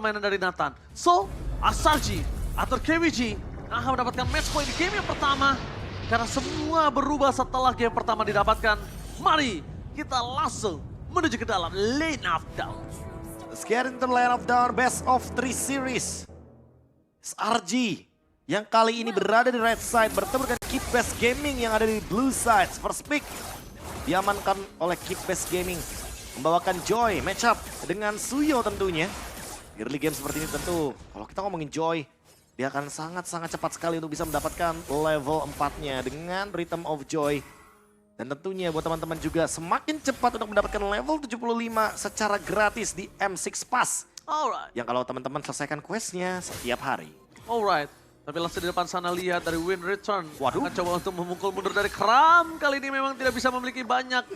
permainan dari Nathan. So, Asaji atau KWG akan mendapatkan match point di game yang pertama. Karena semua berubah setelah game pertama didapatkan. Mari kita langsung menuju ke dalam Lane of Dawn. Let's get into Lane of Dawn Best of 3 Series. SRG yang kali ini berada di red side bertemu dengan Keep Best Gaming yang ada di blue side. First pick diamankan oleh Keep Best Gaming. Membawakan Joy match up dengan Suyo tentunya. Di early game seperti ini tentu kalau kita ngomongin Joy, dia akan sangat-sangat cepat sekali untuk bisa mendapatkan level 4-nya dengan Rhythm of Joy. Dan tentunya buat teman-teman juga semakin cepat untuk mendapatkan level 75 secara gratis di M6 Pass. Alright. Yang kalau teman-teman selesaikan questnya setiap hari. Alright. Tapi langsung di depan sana lihat dari Win Return. Waduh. Akan coba untuk memukul mundur dari Kram. Kali ini memang tidak bisa memiliki banyak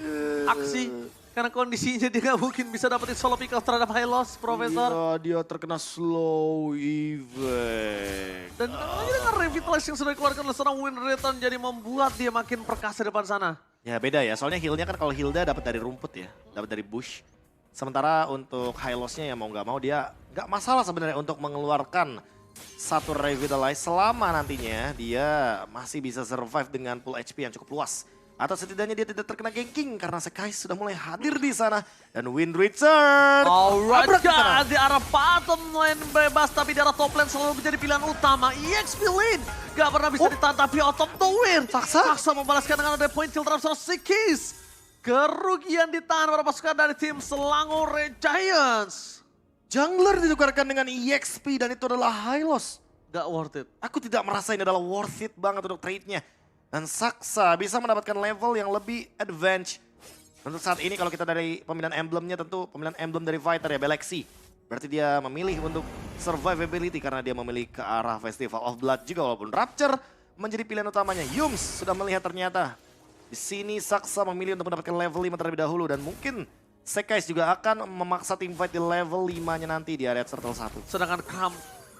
aksi. Karena kondisinya dia nggak mungkin bisa dapetin solo pick off terhadap Hylos, Profesor. Iya, dia terkena slow event. Dan lagi dengan Revitalize yang sudah dikeluarkan oleh seorang Win Return jadi membuat dia makin perkasa di depan sana. Ya beda ya, soalnya healnya kan kalau Hilda dapat dari rumput ya, dapat dari bush. Sementara untuk Hylosnya ya mau nggak mau dia nggak masalah sebenarnya untuk mengeluarkan satu Revitalize selama nantinya dia masih bisa survive dengan full HP yang cukup luas. Atau setidaknya dia tidak terkena ganking karena Sekai sudah mulai hadir di sana. Dan Win Return. Alright guys, di arah bottom lane bebas tapi di arah top lane selalu menjadi pilihan utama. EXP Lane gak pernah bisa ditahan tapi out of nowhere. Saksa membalaskan dengan ada point kill terhadap Sikis. Kerugian ditahan para pasukan dari tim Selangor Red Giants. Jungler ditukarkan dengan EXP dan itu adalah Hylos. Gak worth it. Aku tidak merasa ini adalah worth it banget untuk trade-nya. Dan Saksa bisa mendapatkan level yang lebih advance. Untuk saat ini kalau kita dari pemilihan emblemnya tentu pemilihan emblem dari fighter ya, Belexi. Berarti dia memilih untuk survivability karena dia memilih ke arah Festival of Blood juga walaupun Rapture menjadi pilihan utamanya. Yums sudah melihat ternyata di sini Saksa memilih untuk mendapatkan level 5 terlebih dahulu dan mungkin Sekais juga akan memaksa teamfight di level 5-nya nanti di area Circle 1. Sedangkan Kram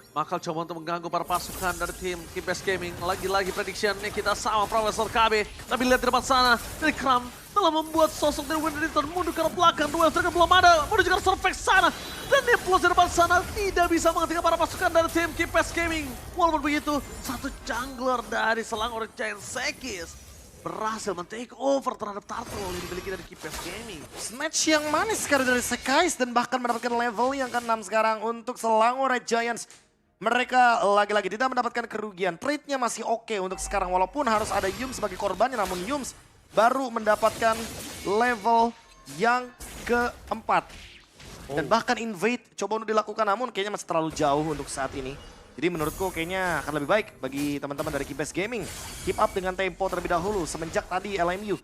bakal coba untuk mengganggu para pasukan dari tim Keep Best Gaming. Lagi-lagi prediksinya kita sama Profesor KB. Tapi lihat di depan sana, dari Kram telah membuat sosok dari Win Return mundur ke belakang. Duel Striker belum ada, menuju ke Survex sana. Dan Niplos di depan sana tidak bisa menghentikan para pasukan dari tim Keep Best Gaming. Walaupun begitu, satu jungler dari Selangor Giant Sekis berhasil men-take over terhadap Turtle yang dimiliki dari Keep Best Gaming. Snatch yang manis sekali dari Sekais dan bahkan mendapatkan level yang ke-6 sekarang untuk Selangor Red Giants. Mereka lagi-lagi tidak mendapatkan kerugian. Trade-nya masih oke untuk sekarang walaupun harus ada Yums sebagai korbannya. Namun Yums baru mendapatkan level yang ke-4. Dan bahkan invade coba untuk dilakukan namun kayaknya masih terlalu jauh untuk saat ini. Jadi menurutku kayaknya akan lebih baik bagi teman-teman dari Keep Best Gaming. Keep up dengan tempo terlebih dahulu semenjak tadi LMU.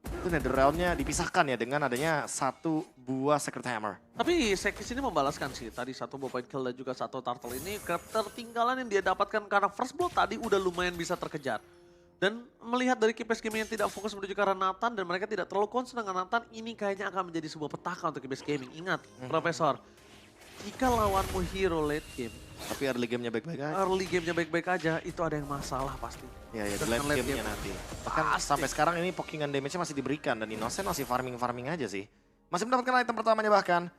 Itu Netherrealm-nya dipisahkan ya dengan adanya satu buah Secret Hammer. Tapi Sekis ini membalaskan sih, tadi satu buah point kill dan juga satu turtle ini ketertinggalan yang dia dapatkan karena first blood tadi udah lumayan bisa terkejar. Dan melihat dari Keep Best Gaming yang tidak fokus menuju ke arah Nathan dan mereka tidak terlalu concern dengan Nathan, ini kayaknya akan menjadi sebuah petaka untuk Keep Best Gaming. Ingat, Profesor, jika lawanmu hero late game, tapi early game-nya baik-baik aja. Early game-nya baik-baik aja, itu ada yang masalah pasti. Ya, di late game-nya nanti. Bahkan sampai sekarang ini pokingan damage-nya masih diberikan dan Innocent masih farming-farming aja sih. Masih mendapatkan item pertamanya bahkan,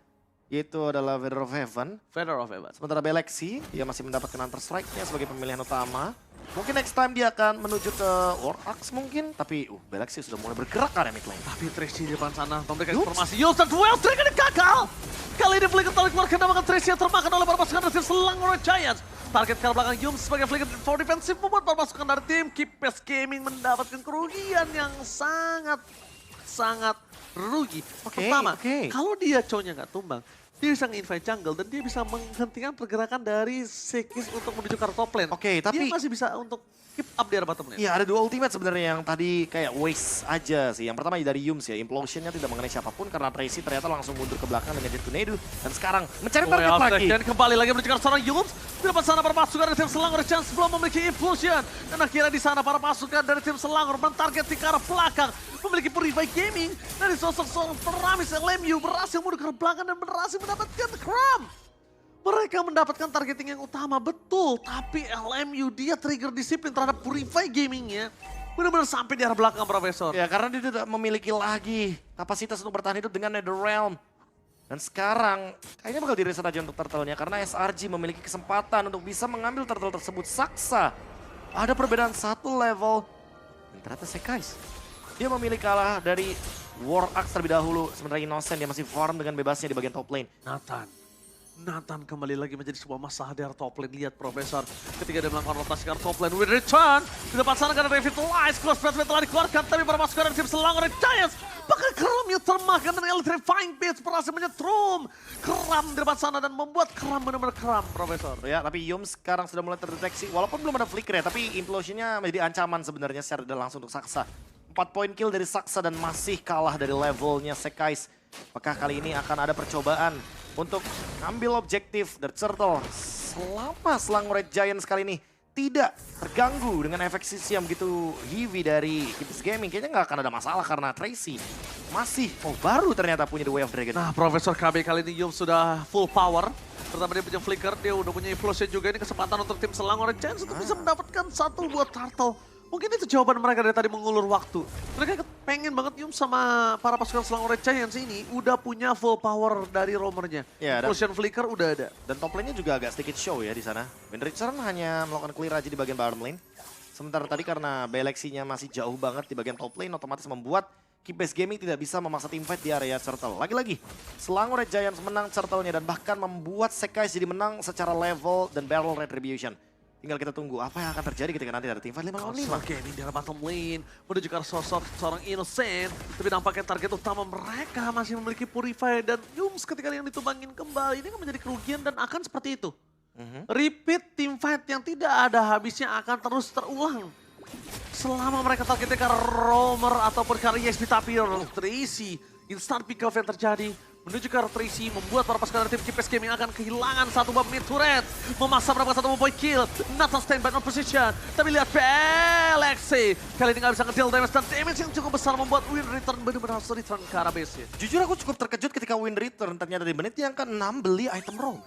yaitu adalah Feather of Heaven. Feather of Heaven. Sementara Belexi, dia masih mendapatkan Hunter Strike-nya sebagai pemilihan utama. Mungkin next time dia akan menuju ke War Axe mungkin, tapi Belexi sudah mulai bergerak ke area mid lane. Tapi Tracy di depan sana, memberikan informasi. Yulsan duel, Striker gagal! Kali ini Flicker tarik keluar kendamangan Tracy yang termakan oleh para pasukan dari Selangor Giants. Target ke belakang Yums sebagai Flicker for defensive membuat para pasukan dari tim Keep Best Gaming mendapatkan kerugian yang sangat rugi. Pertama, kalau dia cowoknya nggak tumbang, dia bisa nge-invite jungle dan dia bisa menghentikan pergerakan dari Sekis untuk menuju ke arah top lane. Tapi dia masih bisa untuk keep up di arah bottom lane. Iya, ada dua ultimate sebenarnya yang tadi kayak waste aja sih. Yang pertama dari Yums ya, implosionnya tidak mengenai siapapun karena Tracy ternyata langsung mundur ke belakang dengan Tornado dan sekarang mencari target lagi. Dan kembali lagi menuju ke seorang Yums. Di depan sana para pasukan dari tim Selangor Chance belum memiliki implosion. Dan akhirnya di sana para pasukan dari tim Selangor mentarget di arah belakang. Memiliki Purify Gaming dari sosok seorang Peramis LMU berhasil mundur ke belakang dan berhasil mendapatkan Kram. Mereka mendapatkan targeting yang utama, betul. Tapi LMU dia trigger disiplin terhadap Purify Gaming-nya. Benar-benar sampai di arah belakang, Profesor. Ya, karena dia tidak memiliki lagi kapasitas untuk bertahan hidup dengan Netherrealm. Dan sekarang kayaknya bakal di-reset aja untuk turtle-nya karena SRG memiliki kesempatan untuk bisa mengambil turtle tersebut. Saksa, ada perbedaan satu level. Dan ternyata Sekais, dia memilih kalah dari War Axe terlebih dahulu. Sementara Innocent dia masih farm dengan bebasnya di bagian top lane. Nathan kembali lagi menjadi sebuah masalah di area top lane. Lihat Profesor ketika dia melakukan rotasi ke area top lane. With return, di depan sana karena Revitalize. Cross Batman telah dikeluarkan, tapi bermasuk dari tim Selangor Giants. Bahkan Kram yang termakan dan Electrifying Blitz berhasil menyetrum Kram di depan sana dan membuat Kram benar-benar kram, Profesor. Ya, tapi Yum sekarang sudah mulai terdeteksi. Walaupun belum ada flicker ya, tapi implosionnya menjadi ancaman sebenarnya secara tidak langsung untuk Saksa. 4 poin kill dari Saksa dan masih kalah dari levelnya Sekais. Apakah kali ini akan ada percobaan untuk ambil objektif dari Turtle selama Selangor Red Giants kali ini tidak terganggu dengan efek sisi yang begitu heavy dari Kipis Gaming. Kayaknya nggak akan ada masalah karena Tracy masih baru ternyata punya The Way of Dragon. Nah, Profesor KB kali ini Yum sudah full power. Pertama dia punya flicker, dia udah punya implosion juga. Ini kesempatan untuk tim Selangor Red Giants untuk bisa mendapatkan satu buat turtle. Mungkin itu jawaban mereka dari tadi mengulur waktu. Mereka pengen banget Yum sama para pasukan Selangor Red Giants ini udah punya full power dari roamernya. Ya, Implosion flicker udah ada. Dan top lane-nya juga agak sedikit show ya di sana. Ben Richardson hanya melakukan clear aja di bagian bottom lane. Sementara tadi karena Belexinya masih jauh banget di bagian top lane, otomatis membuat Kipes Gaming tidak bisa memaksa teamfight di area Turtle. Lagi-lagi, Selangor Red Giants menang Turtle-nya dan bahkan membuat Sekais jadi menang secara level dan barrel retribution. Tinggal kita tunggu apa yang akan terjadi ketika nanti ada teamfight 5 lawan 5. Gaming di arah bottom lane menuju ke arah sosok seorang Innocent. Tapi nampaknya target utama mereka masih memiliki Purify dan Yums ketika yang ditumbangin kembali. Ini akan menjadi kerugian dan akan seperti itu. Repeat teamfight yang tidak ada habisnya akan terus terulang. Selama mereka targetnya ke roamer ataupun ke ESP tapi Tracy, instant pick off yang terjadi. Menuju ke arah Tracy, membuat para pasukan dari tim Kipes Gaming akan kehilangan satu bab mid turret. Memaksa mendapatkan satu point kill. Nathan standby on position. Tapi lihat Beleksi. Kali ini nggak bisa nge-deal damage dan damage yang cukup besar membuat Win Return benar-benar harus return ke arah base-nya. Jujur aku cukup terkejut ketika Win Return ternyata di menit yang ke-6 beli item roam.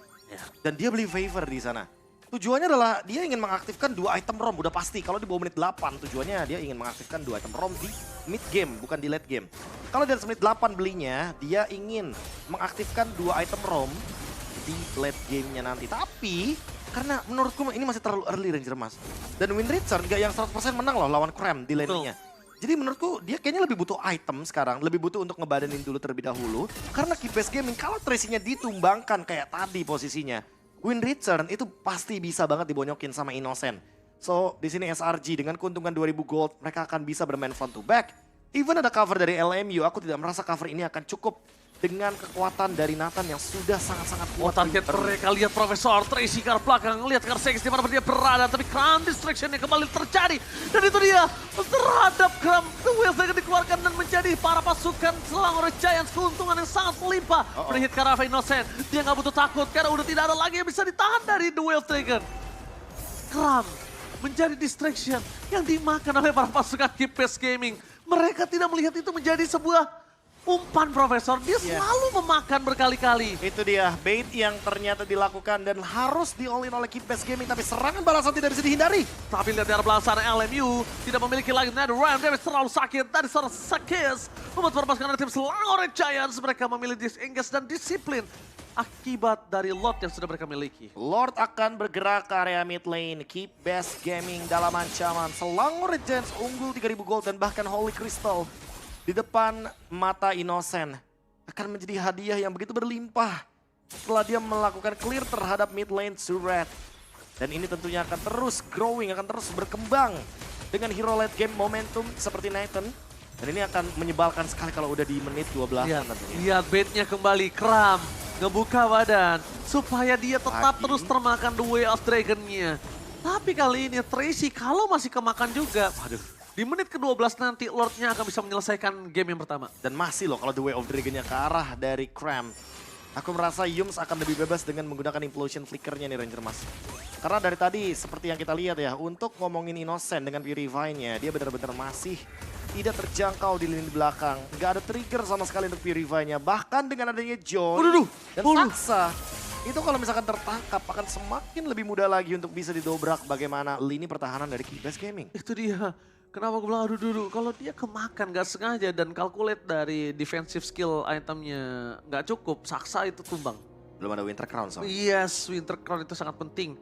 Dan dia beli favor di sana. Tujuannya adalah dia ingin mengaktifkan 2 item ROM, udah pasti. Kalau di bawah menit 8, tujuannya dia ingin mengaktifkan 2 item ROM di mid game, bukan di late game. Kalau di atas menit 8 belinya, dia ingin mengaktifkan 2 item ROM di late gamenya nanti. Tapi, karena menurutku ini masih terlalu early Ranger Mas. Dan Win Richard gak yang 100% menang loh lawan Kram di lane-nya. Jadi menurutku dia kayaknya lebih butuh item sekarang, lebih butuh untuk ngebadanin dulu terlebih dahulu. Karena Kipes Gaming kalau Tracy-nya ditumbangkan kayak tadi posisinya, Win Return itu pasti bisa banget dibonyokin sama Innocent. So, di sini SRG dengan keuntungan 2000 gold, mereka akan bisa bermain front to back. Even ada cover dari LMU, aku tidak merasa cover ini akan cukup dengan kekuatan dari Nathan yang sudah sangat-sangat kuat. Target mereka, lihat Profesor Tracy ke arah belakang, lihat ke arah Sekis di mana dia berada. Tapi Kram distraction yang kembali terjadi. Dan itu dia, terhadap Kram, The Wheels yang dikeluarkan dan menjadi para pasukan Selangor Giants keuntungan yang sangat melimpah. Berhit ke arah Innocent, dia nggak butuh takut karena udah tidak ada lagi yang bisa ditahan dari The Wheels Dragon. Kram menjadi distraction yang dimakan oleh para pasukan Kipes Gaming. Mereka tidak melihat itu menjadi sebuah umpan Profesor, dia selalu memakan berkali-kali. Itu dia, bait yang ternyata dilakukan dan harus di-all-in oleh Kipes Gaming. Tapi serangan balasan tidak bisa dihindari. Tapi lihat di arah belakang sana LMU tidak memiliki lagi Netherrealm. Damage terlalu sakit dari seorang Sakis. Membuat para pasukan dari tim Selangor Red Giants. Mereka memilih disengage dan disiplin. Akibat dari Lord yang sudah mereka miliki. Lord akan bergerak ke area mid lane. Kipes Gaming dalam ancaman. Selangor Red Giants unggul 3000 gold dan bahkan Holy Crystal di depan mata Innocent akan menjadi hadiah yang begitu berlimpah setelah dia melakukan clear terhadap mid lane Surret. Dan ini tentunya akan terus growing, akan terus berkembang dengan hero late game momentum seperti Nathan. Dan ini akan menyebalkan sekali kalau udah di menit 12 tentunya. Lihat baitnya kembali, Kram ngebuka badan supaya dia tetap terus termakan The Way of Dragon-nya. Tapi kali ini Tracy kalau masih kemakan juga, waduh. Di menit ke-12 nanti Lord-nya akan bisa menyelesaikan game yang pertama. Dan masih loh kalau The Way of Dragon-nya ke arah dari Kram. Aku merasa Yums akan lebih bebas dengan menggunakan Implosion Flicker-nya nih Ranger Mas. Karena dari tadi seperti yang kita lihat ya, untuk ngomongin Innocent dengan Purify-nya, dia benar-benar masih tidak terjangkau di lini belakang. Gak ada trigger sama sekali untuk Purify-nya. Bahkan dengan adanya Joy dan Saksa, itu kalau misalkan tertangkap akan semakin lebih mudah lagi untuk bisa didobrak bagaimana lini pertahanan dari Kipes Gaming. Itu dia. Kenapa gue bilang aduh dulu, kalau dia kemakan gak sengaja dan calculate dari defensive skill itemnya gak cukup, Saksa itu tumbang. Belum ada Winter Crown soalnya. Yes, Winter Crown itu sangat penting.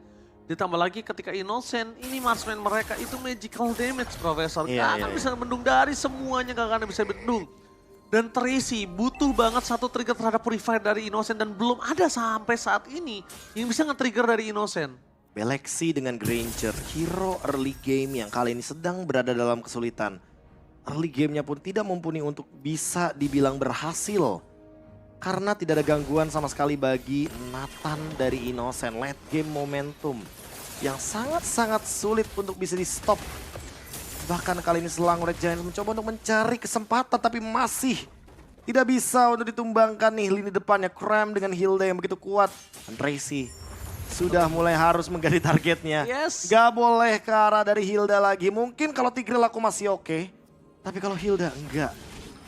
Ditambah lagi ketika Innocent, ini marksman mereka itu magical damage, Profesor. Gak akan bisa mendung dari semuanya, gak akan bisa bendung. Dan Tracy butuh banget satu trigger terhadap Purifier dari Innocent dan belum ada sampai saat ini yang bisa nge-trigger dari Innocent. Beleksi dengan Granger, hero early game yang kali ini sedang berada dalam kesulitan. Early gamenya pun tidak mumpuni untuk bisa dibilang berhasil. Karena tidak ada gangguan sama sekali bagi Nathan dari Innocent. Late game momentum yang sangat-sangat sulit untuk bisa di stop. Bahkan kali ini Selangor Red Giants mencoba untuk mencari kesempatan tapi masih tidak bisa untuk ditumbangkan nih lini depannya. Cram dengan Hilda yang begitu kuat. Dan Tracy sudah mulai harus mengganti targetnya. Yes. Gak boleh ke arah dari Hilda lagi. Mungkin kalau Tigreal aku masih oke. Tapi kalau Hilda enggak.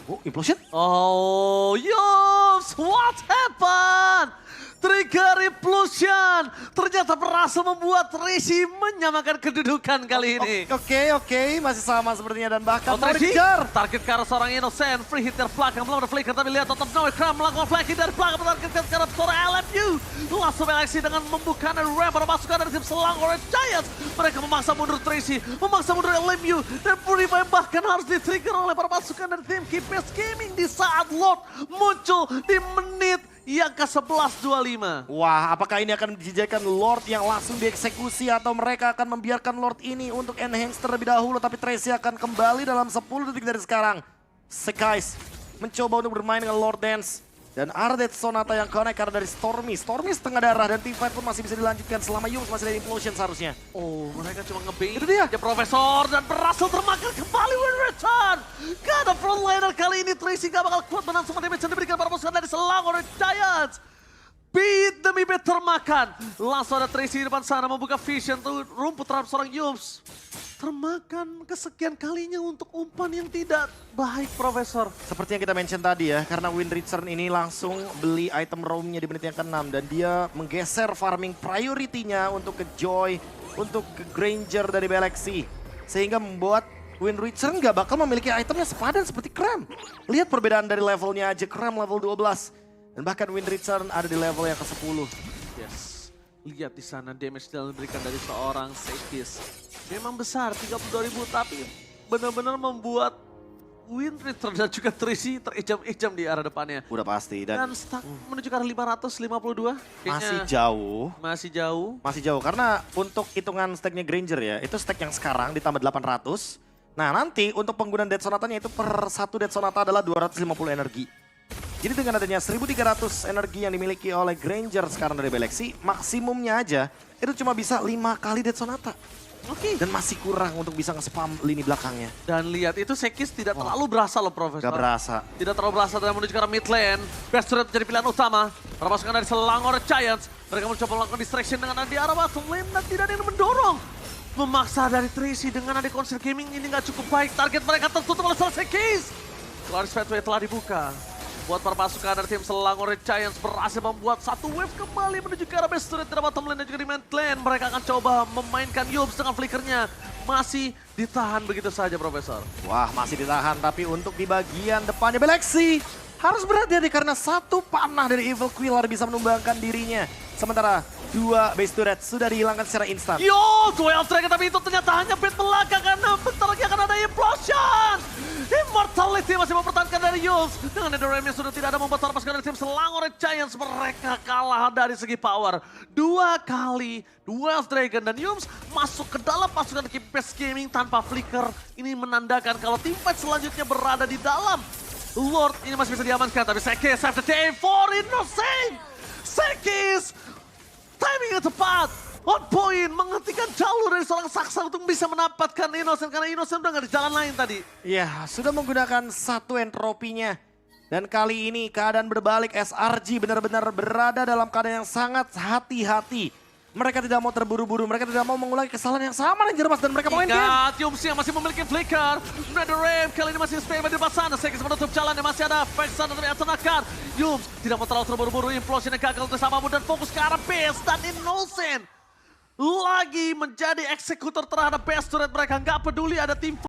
Oh, implosion? Oh, Yops, what happened? Trigger implosion. Ternyata berhasil membuat Tracy menyamakan kedudukan kali ini. Oke, masih sama sepertinya dan bahkan mau Tracy, dikejar. target ke arah seorang Innocent, free hit dari belakang, belum ada flicker tapi lihat tetap Noah Cram melakukan flanking dari belakang, target ke arah seorang LMU. Langsung beraksi dengan membuka ramp pada masukan dari tim Selangor Red Giants. Mereka memaksa mundur Tracy, memaksa mundur LMU dan Purifier bahkan harus di-trigger oleh para pasukan dari tim Kipes Gaming di saat Lord muncul di menit yang ke-11.25. Wah, apakah ini akan menjadikan Lord yang langsung dieksekusi atau mereka akan membiarkan Lord ini untuk enhance terlebih dahulu tapi Tracy akan kembali dalam 10 detik dari sekarang. Sekais mencoba untuk bermain dengan Lord Dance dan Ardet Sonata yang connect karena dari Stormy. Stormy setengah darah dan teamfight pun masih bisa dilanjutkan selama Yungs masih ada implosion seharusnya. Oh, mereka cuma ngebait Itu dia. aja Profesor dan berhasil termakan kembali win return. Gak ada frontliner kali ini, Tracy gak bakal kuat menang semua damage yang diberikan para pasukan dari Selangor Red Giants. Beat demi beat termakan. Langsung ada Tracy di depan sana membuka vision tuh rumput terhadap seorang Yums. Termakan kesekian kalinya untuk umpan yang tidak baik, Profesor. Seperti yang kita mention tadi ya, karena Win Return ini langsung beli item roamnya di menit yang ke-6 dan dia menggeser farming priority-nya untuk ke Joy, untuk ke Granger dari Beleksi. Sehingga membuat Win Return gak bakal memiliki itemnya sepadan seperti Cram. Lihat perbedaan dari levelnya aja, Cram level 12. Dan bahkan Win Return ada di level yang ke-10. Yes. Lihat di sana damage yang diberikan dari seorang Sekis. Memang besar 32.000 tapi benar-benar membuat Win Return dan juga Tracy terijam-ijam di arah depannya. Udah pasti Dan stuck menuju ke arah 552. masih jauh. Masih jauh. Masih jauh karena untuk hitungan stacknya Granger ya, itu stack yang sekarang ditambah 800. Nah nanti untuk penggunaan Death Sonatanya itu per satu Death Sonata adalah 250 energi. Jadi dengan adanya 1300 energi yang dimiliki oleh Granger sekarang dari Beleksi, maksimumnya aja itu cuma bisa 5 kali Death Sonata. Oke. Dan masih kurang untuk bisa nge-spam lini belakangnya. Dan lihat itu Sekis tidak terlalu berasa loh, Profesor. Gak berasa. Tidak terlalu berasa dalam menuju ke arah mid lane. Best Turret menjadi pilihan utama. Para pasukan dari Selangor Giants. Mereka mencoba melakukan distraction dengan di arah bottom lane dan tidak ada yang mendorong. Memaksa dari Tracy dengan ada Concert Gaming ini nggak cukup baik. Target mereka tertutup oleh seorang Sekis. Clarice Pathway telah dibuka. Buat para pasukan dari tim Selangor Red Giants berhasil membuat satu wave kembali menuju ke arah base turret di bottom lane dan juga di main lane. Mereka akan coba memainkan Yubs dengan flickernya. Masih ditahan begitu saja, Profesor. Wah, masih ditahan tapi untuk di bagian depannya Beleksi harus berhati-hati karena satu panah dari Evil Quiller bisa menumbangkan dirinya. Sementara dua base turret sudah dihilangkan secara instan. Yo, duel track tapi itu ternyata hanya bait belakang karena bentar lagi akan ada implosion. Immortality masih mempertahankan dari Yules. Dengan Netherrealm yang sudah tidak ada membuat para pasukan dari tim Selangor Red Giants. Mereka kalah dari segi power. 2 kali Duel Dragon dan Yules masuk ke dalam pasukan Kipes Gaming tanpa flicker. Ini menandakan kalau tim fight selanjutnya berada di dalam. Lord ini masih bisa diamankan tapi Sekis save the day for Innocent. Sekis timingnya tepat. On point, menghentikan jalur dari seorang Saksa untuk bisa mendapatkan Innocent. Karena Innocent udah gak ada jalan lain tadi. Ya, sudah menggunakan satu entropinya. Dan kali ini keadaan berbalik, SRG benar-benar berada dalam keadaan yang sangat hati-hati. Mereka tidak mau terburu-buru, mereka tidak mau mengulangi kesalahan yang sama dengan Jermas dan mereka mau game. Ingat, Yums yang masih memiliki flicker. Netherrealm kali ini masih stay di depan sana. Sekis menutup jalannya, masih ada Vexan tapi Atanakar. Yums tidak mau terlalu terburu-buru, implosion yang gagal untuk samamu dan fokus ke arah base. Dan Innocent lagi menjadi eksekutor terhadap base turret mereka. Nggak peduli ada tim